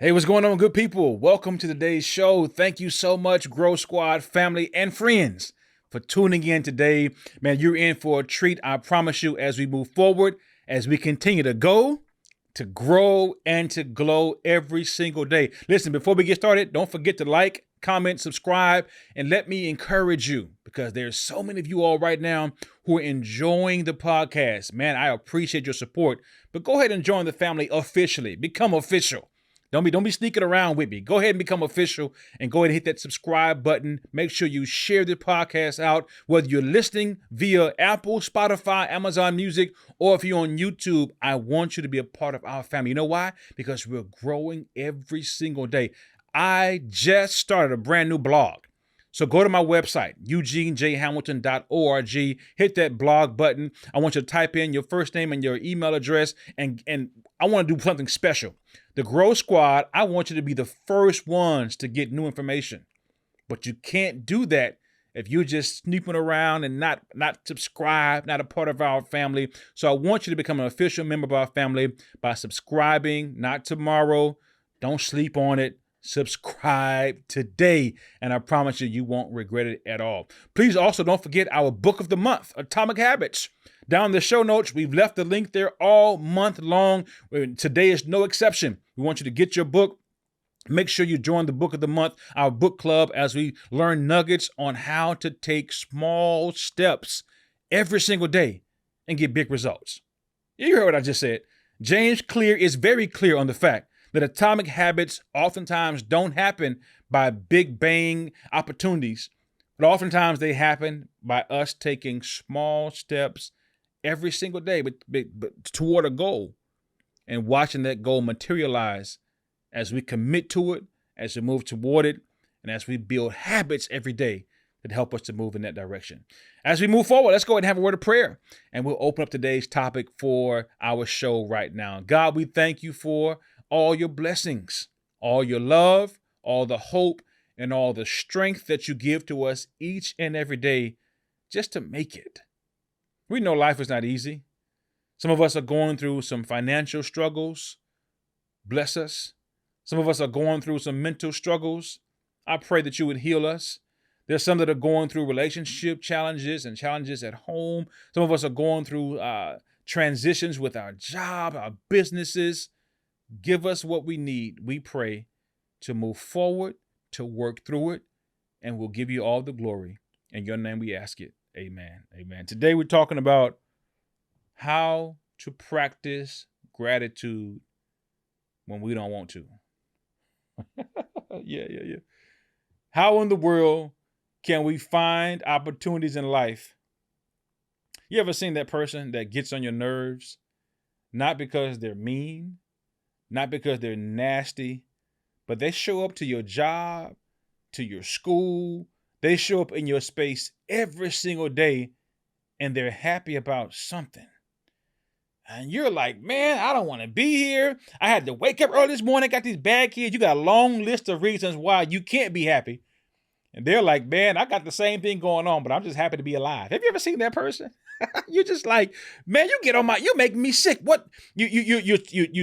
Hey, what's going on, good people? Welcome to today's show. Thank you so much, Grow Squad family and friends, for tuning in today. Man, you're in for a treat, I promise you, as we move forward, as we continue to go, to grow, and to glow every single day. Listen, before we get started, don't forget to like, comment, subscribe, and let me encourage you, because there's so many of you all right now who are enjoying the podcast. Man, I appreciate your support, but go ahead and join the family officially. Become official. Don't be sneaking around with me. Go ahead and become official and go ahead and hit that subscribe button. Make sure you share the podcast out, whether you're listening via Apple, Spotify, Amazon Music, or if you're on YouTube. I want you to be a part of our family. You know why? Because we're growing every single day. I just started a brand new blog. So go to my website, eugenehamiltongroup. Hit that blog button. I want you to type in your first name and your email address, and I want to do something special. The Grow Squad, I want you to be the first ones to get new information. But you can't do that if you're just snooping around and not subscribed, not a part of our family. So I want you to become an official member of our family by subscribing, not tomorrow. Don't sleep on it. Subscribe today, and I promise you, you won't regret it at all. Please also don't forget our book of the month, Atomic Habits. Down in the show notes, we've left the link there all month long. Today is no exception. We want you to get your book. Make sure you join the book of the month, our book club, as we learn nuggets on how to take small steps every single day and get big results. You heard what I just said. James Clear is very clear on the fact that atomic habits oftentimes don't happen by big bang opportunities, but oftentimes they happen by us taking small steps every single day, but toward a goal, and watching that goal materialize as we commit to it, as we move toward it, and as we build habits every day that help us to move in that direction. As we move forward, let's go ahead and have a word of prayer, and we'll open up today's topic for our show right now. God, we thank you for all your blessings, all your love, all the hope, and all the strength that you give to us each and every day just to make it. We know life is not easy. Some of us are going through some financial struggles. Bless us. Some of us are going through some mental struggles. I pray that you would heal us. There's some that are going through relationship challenges and challenges at home. Some of us are going through transitions with our job, our businesses. Give us what we need, we pray, to move forward, to work through it, and we'll give you all the glory. In your name we ask it. Amen. Amen. Today we're talking about how to practice gratitude when we don't want to. Yeah. How in the world can we find opportunities in life? You ever seen that person that gets on your nerves, not because they're mean, not because they're nasty, but they show up to your job, to your school. They show up in your space every single day, and they're happy about something. And you're like, man, I don't want to be here. I had to wake up early this morning, got these bad kids. You got a long list of reasons why you can't be happy. And they're like, man, I got the same thing going on, but I'm just happy to be alive. Have you ever seen that person? You're just like, man, you make me sick. What you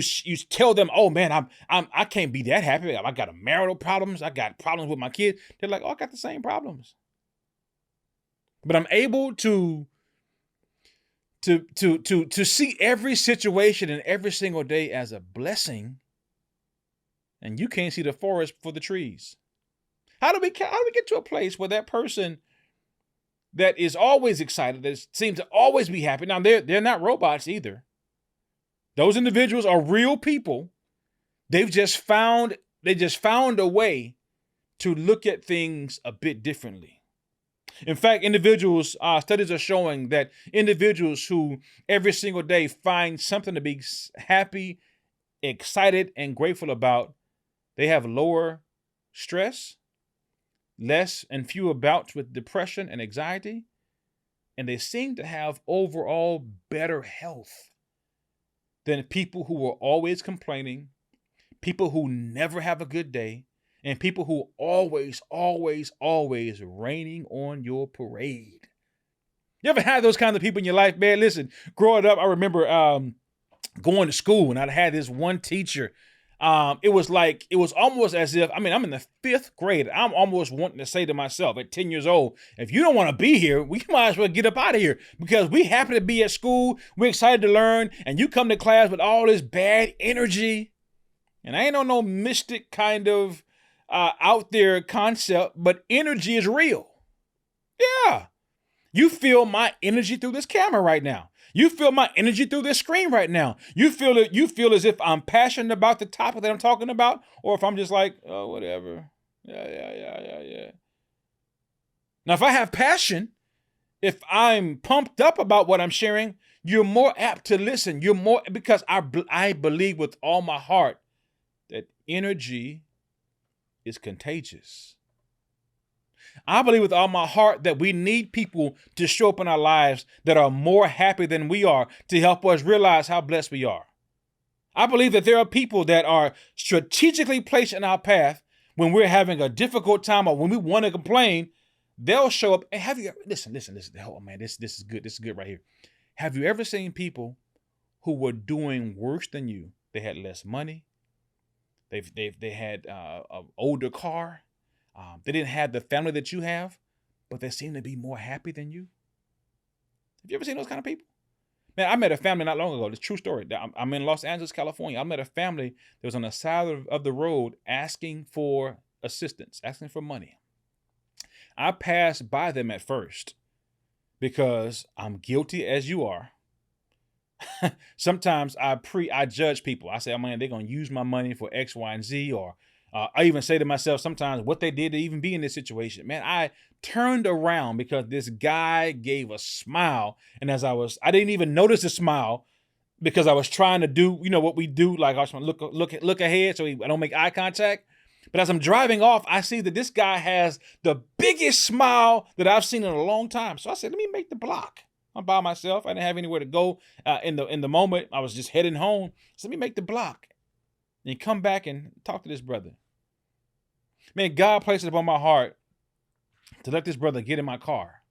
tell them, oh man, I can't be that happy. I got marital problems. I got problems with my kids. They're like, oh, I got the same problems. But I'm able to see every situation and every single day as a blessing. And you can't see the forest for the trees. How do we get to a place where that person that is always excited, that seems to always be happy? Now, they're not robots either. Those individuals are real people. They just found a way to look at things a bit differently. In fact, studies are showing that individuals who every single day find something to be happy, excited, and grateful about, they have lower stress, less and fewer bouts with depression and anxiety, and they seem to have overall better health than people who are always complaining, people who never have a good day, and people who always raining on your parade. You ever had those kinds of people in your life, man? Listen, growing up, I remember going to school, and I had this one teacher. It was almost as if, I'm in the 5th grade. I'm almost wanting to say to myself at 10 years old, if you don't want to be here, we might as well get up out of here, because we happen to be at school. We're excited to learn. And you come to class with all this bad energy. And I ain't on no mystic kind of out there concept, but energy is real. Yeah. You feel my energy through this camera right now. You feel my energy through this screen right now. You feel it. You feel as if I'm passionate about the topic that I'm talking about, or if I'm just like, oh, whatever. Yeah. Now, if I have passion, if I'm pumped up about what I'm sharing, you're more apt to listen. You're more, because I believe with all my heart that energy is contagious. I believe with all my heart that we need people to show up in our lives that are more happy than we are, to help us realize how blessed we are. I believe that there are people that are strategically placed in our path when we're having a difficult time or when we want to complain. They'll show up. And have you ever, listen. Oh man, this is good. This is good right here. Have you ever seen people who were doing worse than you? They had less money. They had an older car. They didn't have the family that you have, but they seem to be more happy than you. Have you ever seen those kind of people? Man, I met a family not long ago. It's a true story. I'm in Los Angeles, California. I met a family that was on the side of the road asking for assistance, asking for money. I passed by them at first because I'm guilty as you are. Sometimes I judge people. I say, oh man, they're going to use my money for X, Y, and Z, or I even say to myself sometimes what they did to even be in this situation. Man, I turned around because this guy gave a smile. And I didn't even notice the smile because I was trying to do, what we do. Like I was trying to look ahead so I don't make eye contact. But as I'm driving off, I see that this guy has the biggest smile that I've seen in a long time. So I said, let me make the block. I'm by myself. I didn't have anywhere to go in the moment. I was just heading home. So let me make the block and come back and talk to this brother. Man, God placed it upon my heart to let this brother get in my car.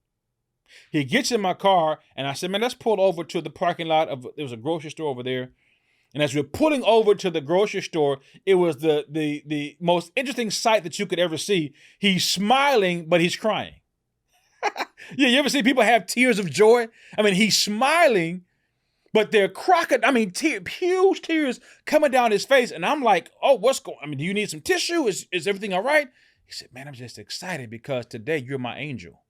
He gets in my car, and I said, man, let's pull over to the parking lot there was a grocery store over there. And as we're pulling over to the grocery store, it was the most interesting sight that you could ever see. He's smiling, but he's crying. Yeah, you ever see people have tears of joy? He's smiling, but they're huge tears coming down his face. And I'm like, oh, what's going on? Do you need some tissue? Is everything all right? He said, man, I'm just excited because today you're my angel.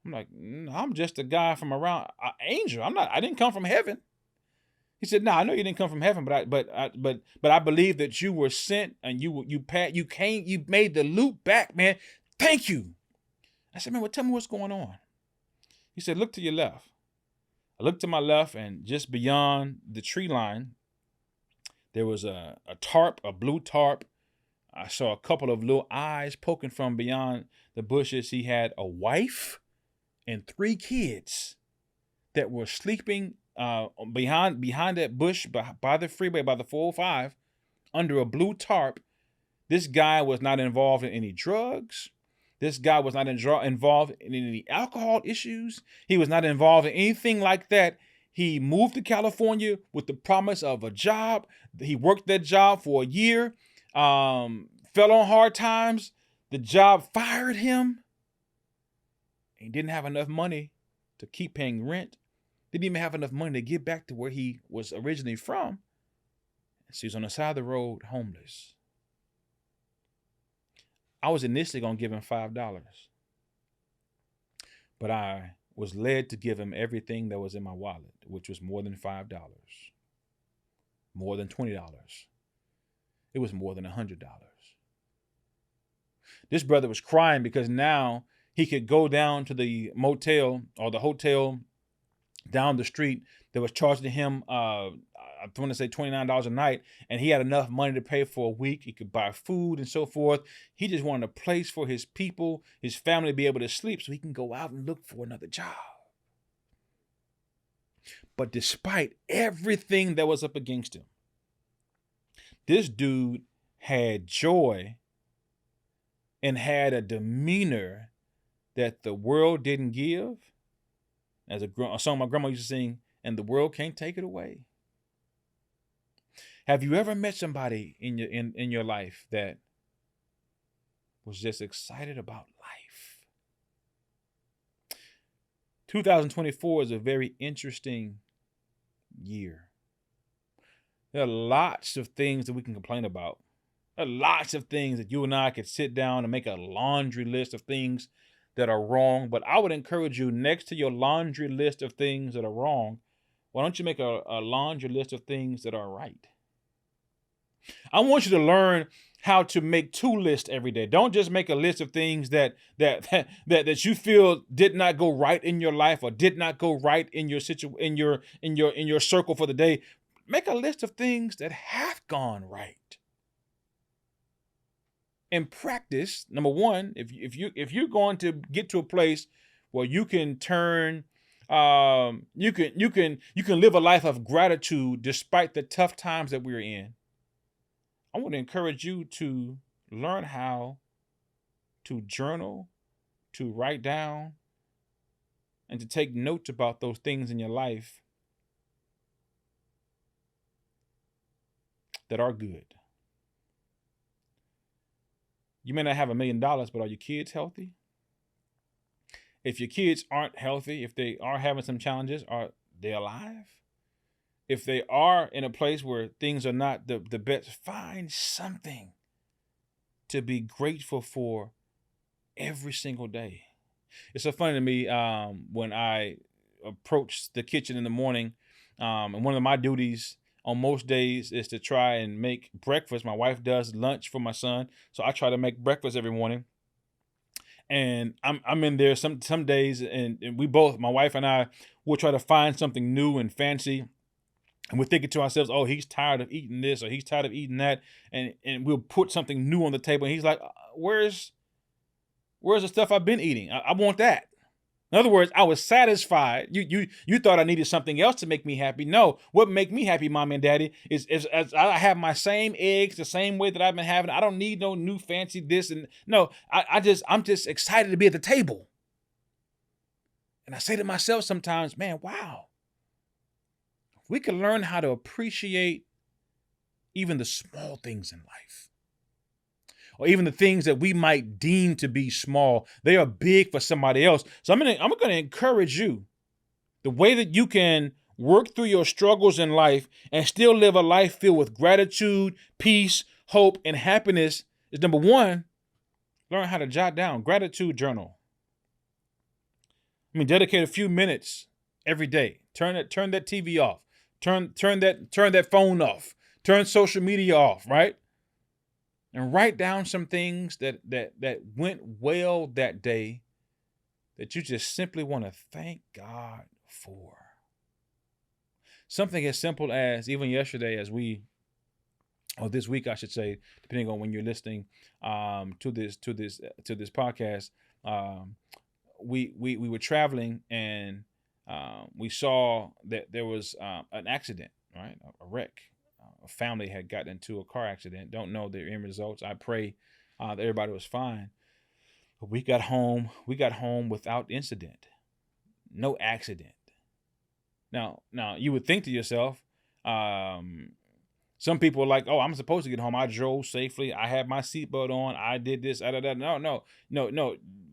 I'm like, no, I'm just a guy from around angel. I didn't come from heaven. He said, no, I know you didn't come from heaven, but I believe that you were sent and you made the loop back, man. Thank you. I said, man, well, tell me what's going on. He said, look to your left. I looked to my left, and just beyond the tree line, there was a tarp, a blue tarp. I saw a couple of little eyes poking from beyond the bushes. He had a wife and 3 kids that were sleeping behind that bush by the freeway, by the 405, under a blue tarp. This guy was not involved in any drugs. This guy was not involved in any alcohol issues. He was not involved in anything like that. He moved to California with the promise of a job. He worked that job for a year, fell on hard times. The job fired him. He didn't have enough money to keep paying rent. Didn't even have enough money to get back to where he was originally from. So he's on the side of the road, homeless. I was initially going to give him $5, but I was led to give him everything that was in my wallet, which was more than $5, more than $20. It was more than $100. This brother was crying because now he could go down to the motel or the hotel down the street that was charging him, I want to say $29 a night, and he had enough money to pay for a week. He could buy food and so forth. He just wanted a place for his people, his family to be able to sleep so he can go out and look for another job. But despite everything that was up against him, this dude had joy and had a demeanor that the world didn't give. As a song my grandma used to sing, and the world can't take it away. Have you ever met somebody in your life that was just excited about life? 2024 is a very interesting year. There are lots of things that we can complain about. There are lots of things that you and I could sit down and make a laundry list of things that are wrong. But I would encourage you, next to your laundry list of things that are wrong, why don't you make a laundry list of things that are right? I want you to learn how to make two lists every day. Don't just make a list of things that you feel did not go right in your life or did not go right in your in your circle for the day. Make a list of things that have gone right. In practice, number one, if you're going to get to a place where you can turn you can live a life of gratitude despite the tough times that we're in, I want to encourage you to learn how to journal, to write down, and to take notes about those things in your life that are good. You may not have $1 million, but are your kids healthy? If your kids aren't healthy, if they are having some challenges, are they alive? If they are in a place where things are not the best, find something to be grateful for every single day. It's so funny to me when I approach the kitchen in the morning, and one of my duties on most days is to try and make breakfast. My wife does lunch for my son, so I try to make breakfast every morning. And I'm in there some days, and we both, my wife and I, will try to find something new and fancy. And we're thinking to ourselves, oh, he's tired of eating this or he's tired of eating that. And we'll put something new on the table. And he's like, where's the stuff I've been eating? I want that. In other words, I was satisfied. You thought I needed something else to make me happy. No, what make me happy, Mom and Daddy, is I have my same eggs the same way that I've been having. I don't need no new fancy this and no. I'm just excited to be at the table. And I say to myself sometimes, man, wow. We can learn how to appreciate even the small things in life, or even the things that we might deem to be small. They are big for somebody else. So I'm going to encourage you. The way that you can work through your struggles in life and still live a life filled with gratitude, peace, hope, and happiness is, number one, learn how to jot down gratitude journal. Dedicate a few minutes every day. Turn that TV off. Turn that phone off. Turn social media off, right? And write down some things that went well that day that you just simply want to thank God for. Something as simple as, even yesterday, or this week, I should say, depending on when you're listening to this podcast, we were traveling, and we saw that there was an accident, right? A wreck. A family had gotten into a car accident. Don't know their end results. I pray that everybody was fine. But we got home without incident. No accident. Now you would think to yourself, some people are like, oh, I'm supposed to get home. I drove safely. I had my seatbelt on. I did this. No.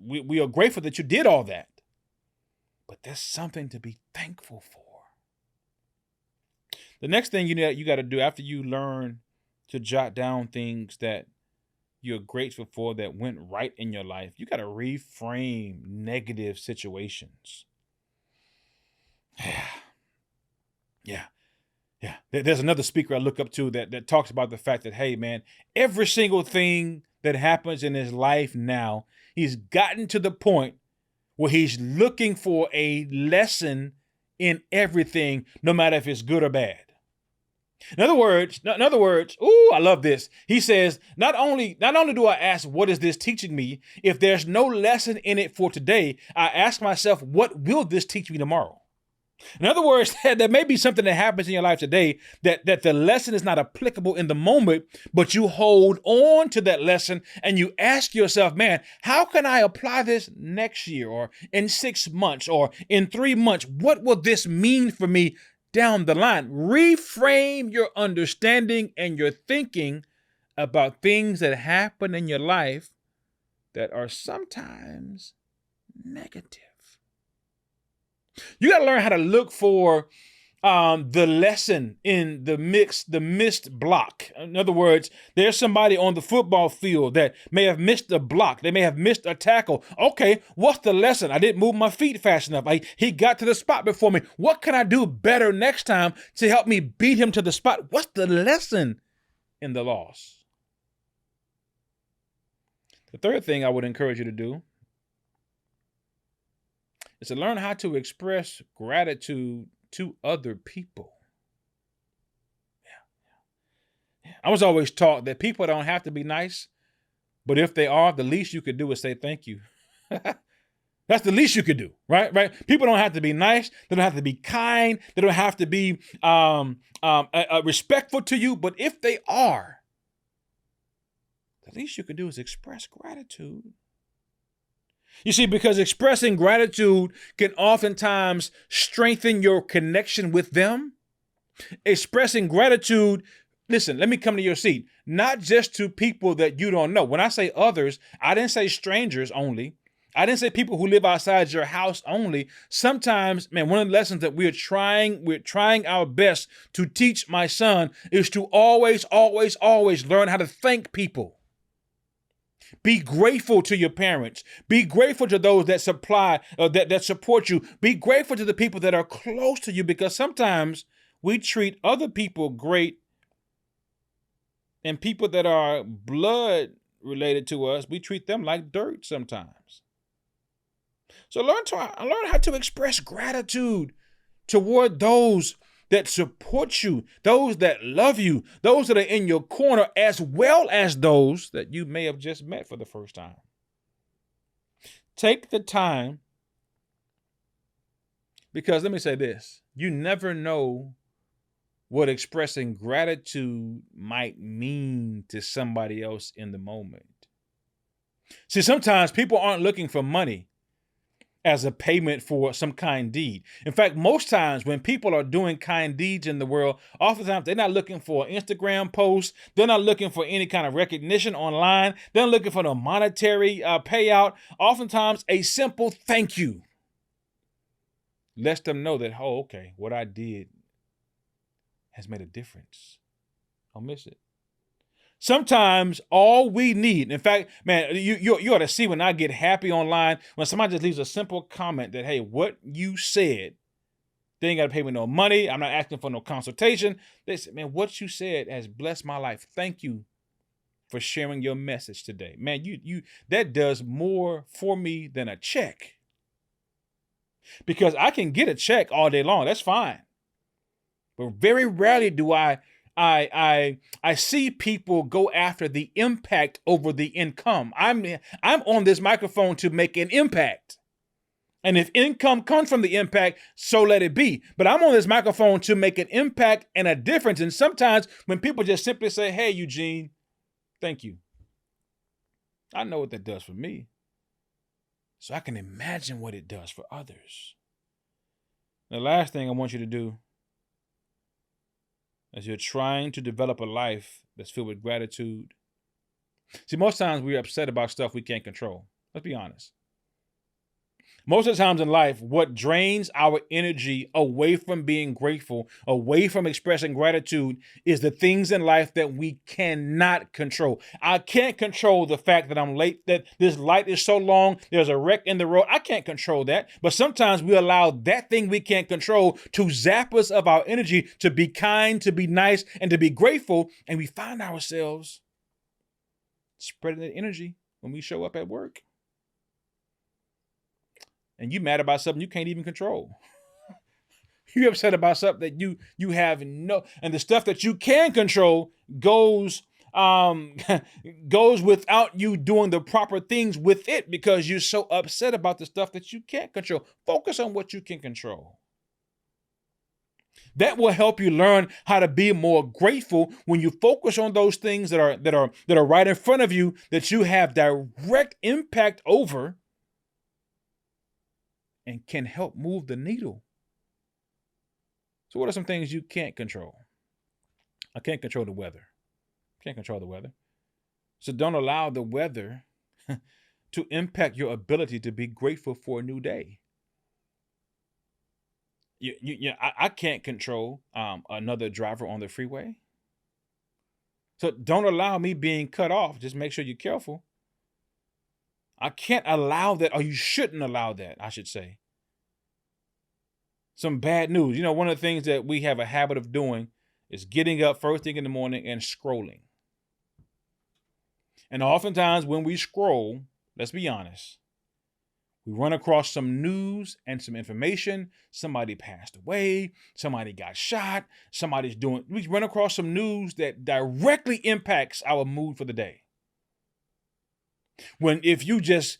We are grateful that you did all that. But there's something to be thankful for. The next thing you got to do after you learn to jot down things that you're grateful for that went right in your life, you got to reframe negative situations. Yeah. There's another speaker I look up to that talks about the fact that, hey, man, every single thing that happens in his life now, he's gotten to the point where he's looking for a lesson in everything, no matter if it's good or bad. In other words, ooh, I love this. He says, not only do I ask, what is this teaching me? If there's no lesson in it for today, I ask myself, what will this teach me tomorrow? In other words, there may be something that happens in your life today that the lesson is not applicable in the moment, but you hold on to that lesson and you ask yourself, man, how can I apply this next year or in 6 months or in 3 months? What will this mean for me down the line. Reframe your understanding and your thinking about things that happen in your life that are sometimes negative. You got to learn how to look for the lesson in the missed block. In other words, there's somebody on the football field that may have missed a block. They may have missed a tackle. Okay, what's the lesson? I didn't move my feet fast enough. He got to the spot before me. What can I do better next time to help me beat him to the spot? What's the lesson in the loss? The third thing I would encourage you to do is to learn how to express gratitude to other people. Yeah. I was always taught that people don't have to be nice, but if they are, the least you could do is say thank you. That's the least you could do, right? Right? People don't have to be nice. They don't have to be kind. They don't have to be respectful to you. But if they are, the least you could do is express gratitude. You see, because expressing gratitude can oftentimes strengthen your connection with them. Expressing gratitude, listen, let me come to your seat, not just to people that you don't know. When I say others, I didn't say strangers only. I didn't say people who live outside your house only. Sometimes, man, one of the lessons that we're trying our best to teach my son is to always learn how to thank people. Be grateful to your parents. Be grateful to those that that support you. Be grateful to the people that are close to you, because sometimes we treat other people great, and people that are blood related to us, we treat them like dirt sometimes. So learn how to express gratitude toward those that support you, those that love you, those that are in your corner, as well as those that you may have just met for the first time. Take the time, because let me say this, you never know what expressing gratitude might mean to somebody else in the moment. See, sometimes people aren't looking for money as a payment for some kind deed. In fact, most times when people are doing kind deeds in the world, oftentimes they're not looking for an Instagram post. They're not looking for any kind of recognition online. They're not looking for no monetary payout. Oftentimes a simple thank you lets them know that, oh, okay, what I did has made a difference. I'll miss it. Sometimes all we need, in fact, man, you ought to see when I get happy online, when somebody just leaves a simple comment that, hey, what you said, they ain't got to pay me no money. I'm not asking for no consultation. They said, man, what you said has blessed my life. Thank you for sharing your message today. Man, you that does more for me than a check. Because I can get a check all day long. That's fine. But very rarely do I see people go after the impact over the income. I'm on this microphone to make an impact. And if income comes from the impact, so let it be. But I'm on this microphone to make an impact and a difference. And sometimes when people just simply say, hey, Eugene, thank you, I know what that does for me. So I can imagine what it does for others. The last thing I want you to do, as you're trying to develop a life that's filled with gratitude. See, most times we're upset about stuff we can't control. Let's be honest. Most of the times in life, what drains our energy away from being grateful, away from expressing gratitude, is the things in life that we cannot control. I can't control the fact that I'm late, that this light is so long, there's a wreck in the road. I can't control that. But sometimes we allow that thing we can't control to zap us of our energy to be kind, to be nice, and to be grateful. And we find ourselves spreading that energy when we show up at work. And you mad about something you can't even control. You upset about something that you have no, and the stuff that you can control goes without you doing the proper things with it, because you're so upset about the stuff that you can't control. Focus on what you can control. That will help you learn how to be more grateful when you focus on those things that are right in front of you, that you have direct impact over, and can help move the needle. So what are some things you can't control? I can't control the weather. Can't control the weather. So don't allow the weather to impact your ability to be grateful for a new day. I can't control another driver on the freeway. So don't allow me being cut off. Just make sure you're careful. I can't allow that, or you shouldn't allow that, I should say. Some bad news. You know, one of the things that we have a habit of doing is getting up first thing in the morning and scrolling. And oftentimes when we scroll, let's be honest, we run across some news and some information. Somebody passed away. Somebody got shot. We run across some news that directly impacts our mood for the day. When if you just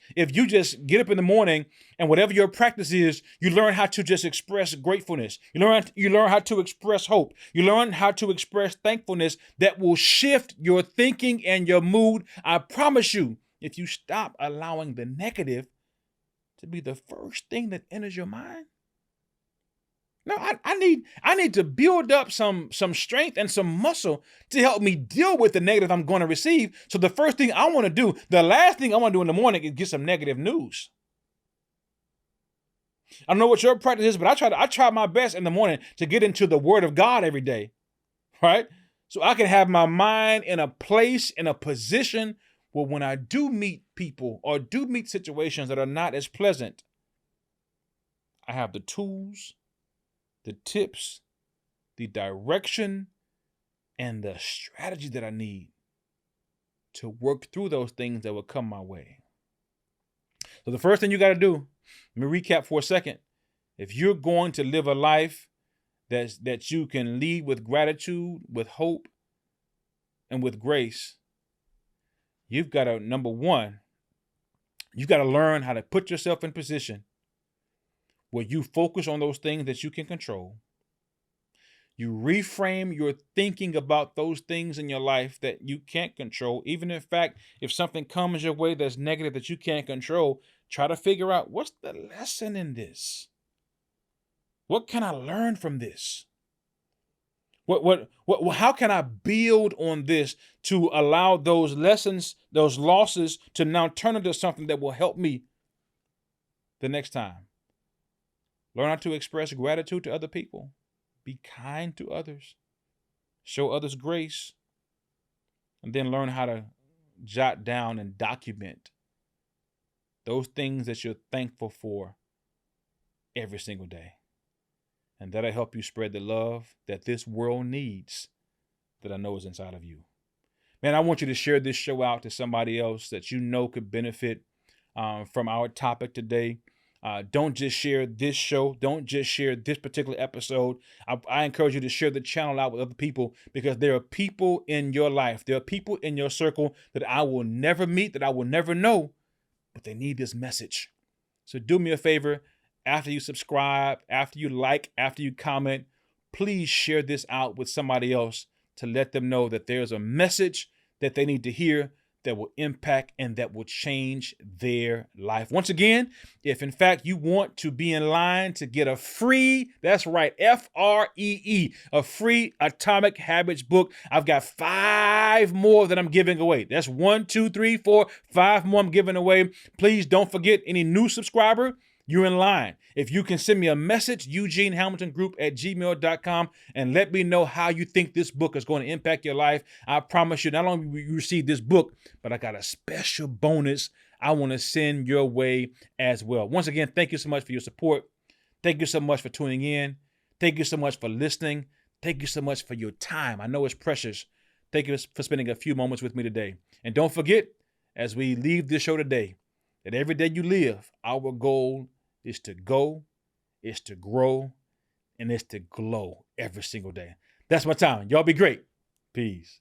get up in the morning and whatever your practice is, you learn how to just express gratefulness. You learn how to express hope. You learn how to express thankfulness that will shift your thinking and your mood. I promise you, if you stop allowing the negative to be the first thing that enters your mind. No, I need to build up some strength and some muscle to help me deal with the negative I'm going to receive. So the first thing I want to do, the last thing I want to do in the morning is get some negative news. I don't know what your practice is, but I try my best in the morning to get into the Word of God every day, right? So I can have my mind in a place, in a position where when I do meet people or do meet situations that are not as pleasant, I have the tools, the tips, the direction, and the strategy that I need to work through those things that will come my way. So the first thing you got to do, let me recap for a second. If you're going to live a life that you can lead with gratitude, with hope, and with grace, you've got to, number one, you've got to learn how to put yourself in position where you focus on those things that you can control. You reframe your thinking about those things in your life that you can't control. Even in fact, if something comes your way that's negative that you can't control, try to figure out, what's the lesson in this? What can I learn from this? How can I build on this to allow those lessons, those losses to now turn into something that will help me the next time? Learn how to express gratitude to other people. Be kind to others. Show others grace. And then learn how to jot down and document those things that you're thankful for every single day. And that'll help you spread the love that this world needs, that I know is inside of you. Man, I want you to share this show out to somebody else that you know could benefit from our topic today. Don't just share this show. Don't just share this particular episode. I encourage you to share the channel out with other people, because there are people in your life, there are people in your circle that I will never meet, that I will never know, but they need this message. So do me a favor. After you subscribe, after you like, after you comment, please share this out with somebody else to let them know that there's a message that they need to hear that will impact and that will change their life. Once again, if in fact you want to be in line to get a free, that's right, FREE, a free Atomic Habits book, I've got 5 more that I'm giving away. That's 1, 2, 3, 4, 5 more I'm giving away. Please don't forget, any new subscriber, you're in line. If you can send me a message, eugenehamiltongroup@gmail.com, and let me know how you think this book is going to impact your life. I promise you, not only will you receive this book, but I got a special bonus I want to send your way as well. Once again, thank you so much for your support. Thank you so much for tuning in. Thank you so much for listening. Thank you so much for your time. I know it's precious. Thank you for spending a few moments with me today. And don't forget, as we leave this show today, that every day you live, our goal is to go, is to grow, and is to glow every single day. That's my time. Y'all be great. Peace.